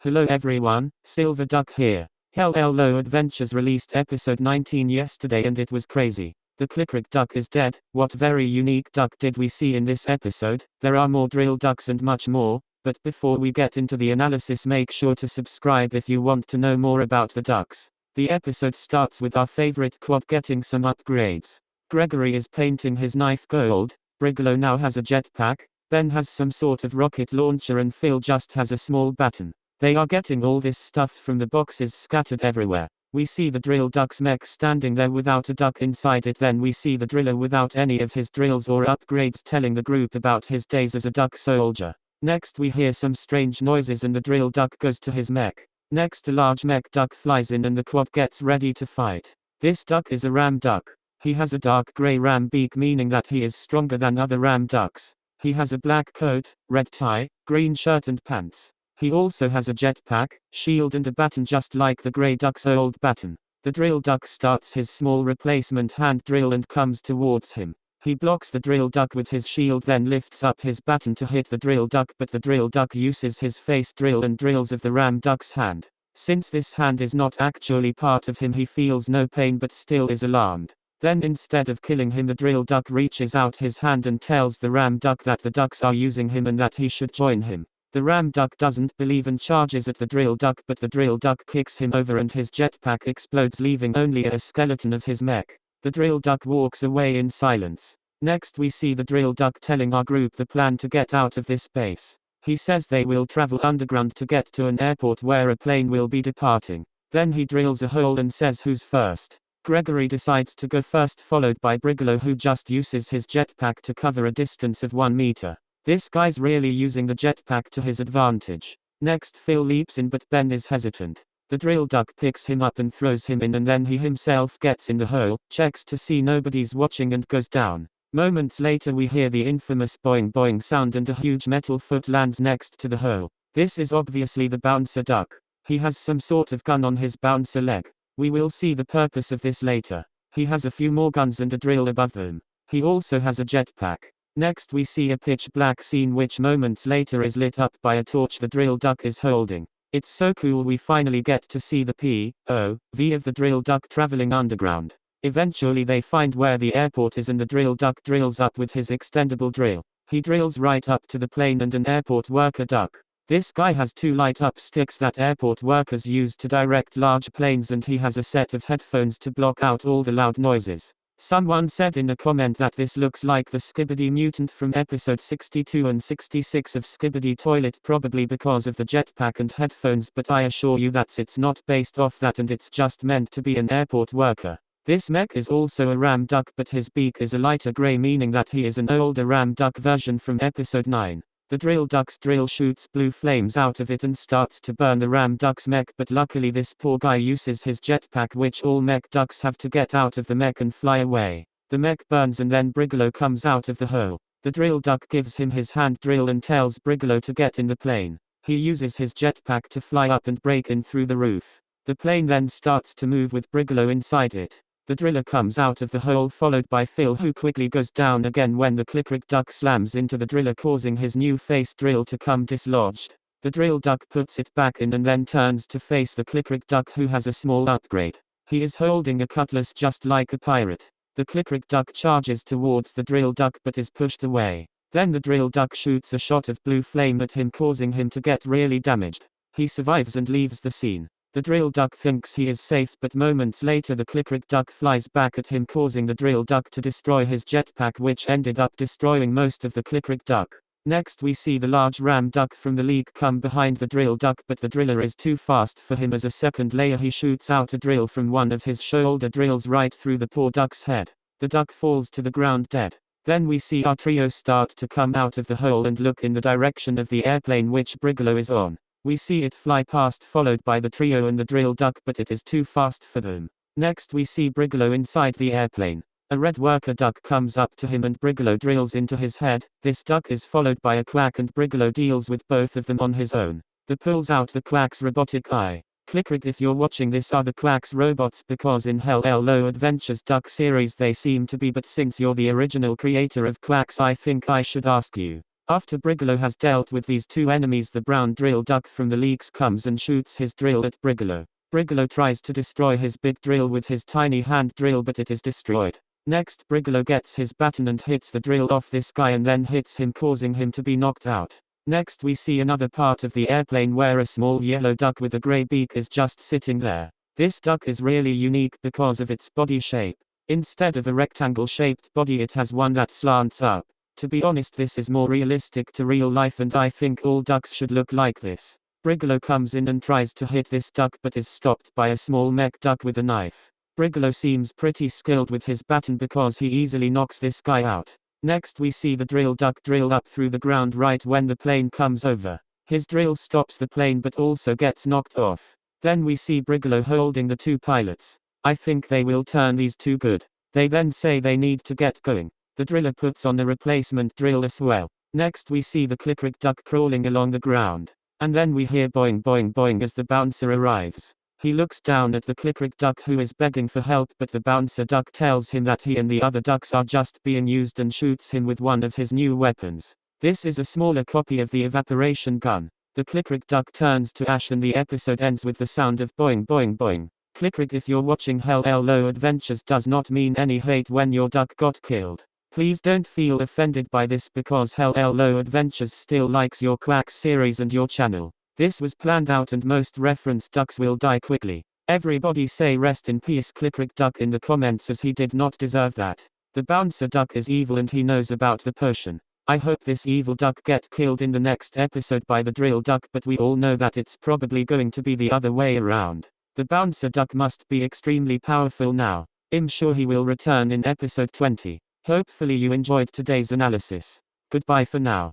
Hello everyone, Silver Duck here. Hello Adventures released episode 19 yesterday and it was crazy. The clickrig duck is dead. What very unique duck did we see in this episode? There are more drill ducks and much more, but before we get into the analysis, make sure to subscribe if you want to know more about the ducks. The episode starts with our favorite quad getting some upgrades. Gregory is painting his knife gold, Brigalow now has a jetpack, Ben has some sort of rocket launcher and Phil just has a small baton. They are getting all this stuff from the boxes scattered everywhere. We see the drill duck's mech standing there without a duck inside it. Then we see the driller without any of his drills or upgrades telling the group about his days as a duck soldier. Next we hear some strange noises and the drill duck goes to his mech. Next a large mech duck flies in and the quad gets ready to fight. This duck is a ram duck. He has a dark grey ram beak, meaning that he is stronger than other ram ducks. He has a black coat, red tie, green shirt and pants. He also has a jetpack, shield and a baton just like the grey duck's old baton. The drill duck starts his small replacement hand drill and comes towards him. He blocks the drill duck with his shield, then lifts up his baton to hit the drill duck, but the drill duck uses his face drill and drills of the ram duck's hand. Since this hand is not actually part of him, he feels no pain but still is alarmed. Then instead of killing him, the drill duck reaches out his hand and tells the ram duck that the ducks are using him and that he should join him. The ram duck doesn't believe and charges at the drill duck, but the drill duck kicks him over and his jetpack explodes, leaving only a skeleton of his mech. The drill duck walks away in silence. Next we see the drill duck telling our group the plan to get out of this base. He says they will travel underground to get to an airport where a plane will be departing. Then he drills a hole and says who's first. Gregory decides to go first, followed by Brigalow, who just uses his jetpack to cover a distance of 1 meter. This guy's really using the jetpack to his advantage. Next Phil leaps in, but Ben is hesitant. The drill duck picks him up and throws him in, and then he himself gets in the hole, checks to see nobody's watching and goes down. Moments later we hear the infamous boing boing sound and a huge metal foot lands next to the hole. This is obviously the bouncer duck. He has some sort of gun on his bouncer leg. We will see the purpose of this later. He has a few more guns and a drill above them. He also has a jetpack. Next we see a pitch black scene which moments later is lit up by a torch the drill duck is holding. It's so cool, we finally get to see the POV of the drill duck traveling underground. Eventually they find where the airport is and the drill duck drills up with his extendable drill. He drills right up to the plane and an airport worker duck. This guy has 2 light-up sticks that airport workers use to direct large planes, and he has a set of headphones to block out all the loud noises. Someone said in a comment that this looks like the Skibidi mutant from episode 62 and 66 of Skibidi Toilet, probably because of the jetpack and headphones, but I assure you that it's not based off that and it's just meant to be an airport worker. This mech is also a ram duck, but his beak is a lighter grey, meaning that he is an older ram duck version from episode 9. The drill duck's drill shoots blue flames out of it and starts to burn the ram duck's mech, but luckily this poor guy uses his jetpack, which all mech ducks have, to get out of the mech and fly away. The mech burns and then Brigalow comes out of the hole. The drill duck gives him his hand drill and tells Brigalow to get in the plane. He uses his jetpack to fly up and break in through the roof. The plane then starts to move with Brigalow inside it. The driller comes out of the hole, followed by Phil, who quickly goes down again when the clickrig duck slams into the driller, causing his new face drill to come dislodged. The drill duck puts it back in and then turns to face the clickrig duck, who has a small upgrade. He is holding a cutlass just like a pirate. The clickrig duck charges towards the drill duck but is pushed away. Then the drill duck shoots a shot of blue flame at him, causing him to get really damaged. He survives and leaves the scene. The drill duck thinks he is safe, but moments later the clickrig duck flies back at him, causing the drill duck to destroy his jetpack, which ended up destroying most of the clickrig duck. Next we see the large ram duck from the leak come behind the drill duck, but the driller is too fast for him. As a second layer he shoots out a drill from one of his shoulder drills right through the poor duck's head. The duck falls to the ground dead. Then we see our trio start to come out of the hole and look in the direction of the airplane which Brigalow is on. We see it fly past, followed by the trio and the drill duck, but it is too fast for them. Next we see Brigalow inside the airplane. A red worker duck comes up to him and Brigalow drills into his head. This duck is followed by a quack and Brigalow deals with both of them on his own. The pulls out the quack's robotic eye. Clickrig, if you're watching this, are the quack's robots, because in Hello Adventures duck series they seem to be, but since you're the original creator of quacks, I think I should ask you. After Brigalow has dealt with these two enemies, the brown drill duck from the leaks comes and shoots his drill at Brigalow. Brigalow tries to destroy his big drill with his tiny hand drill, but it is destroyed. Next, Brigalow gets his baton and hits the drill off this guy and then hits him, causing him to be knocked out. Next we see another part of the airplane where a small yellow duck with a grey beak is just sitting there. This duck is really unique because of its body shape. Instead of a rectangle-shaped body, it has one that slants up. To be honest, this is more realistic to real life, and I think all ducks should look like this. Brigalow comes in and tries to hit this duck but is stopped by a small mech duck with a knife. Brigalow seems pretty skilled with his baton because he easily knocks this guy out. Next we see the drill duck drill up through the ground right when the plane comes over. His drill stops the plane but also gets knocked off. Then we see Brigalow holding the two pilots. I think they will turn these two good. They then say they need to get going. The driller puts on a replacement drill as well. Next we see the clickrig duck crawling along the ground. And then we hear boing boing boing as the bouncer arrives. He looks down at the clickrig duck who is begging for help, but the bouncer duck tells him that he and the other ducks are just being used and shoots him with one of his new weapons. This is a smaller copy of the evaporation gun. The clickrig duck turns to ash and the episode ends with the sound of boing boing boing. Clickrig, if you're watching Hello Adventures, does not mean any hate when your duck got killed. Please don't feel offended by this because Hello Adventures still likes your Quacks series and your channel. This was planned out and most referenced ducks will die quickly. Everybody say rest in peace clickrig duck in the comments, as he did not deserve that. The bouncer duck is evil and he knows about the potion. I hope this evil duck get killed in the next episode by the drill duck, but we all know that it's probably going to be the other way around. The bouncer duck must be extremely powerful now. I'm sure he will return in episode 20. Hopefully you enjoyed today's analysis. Goodbye for now.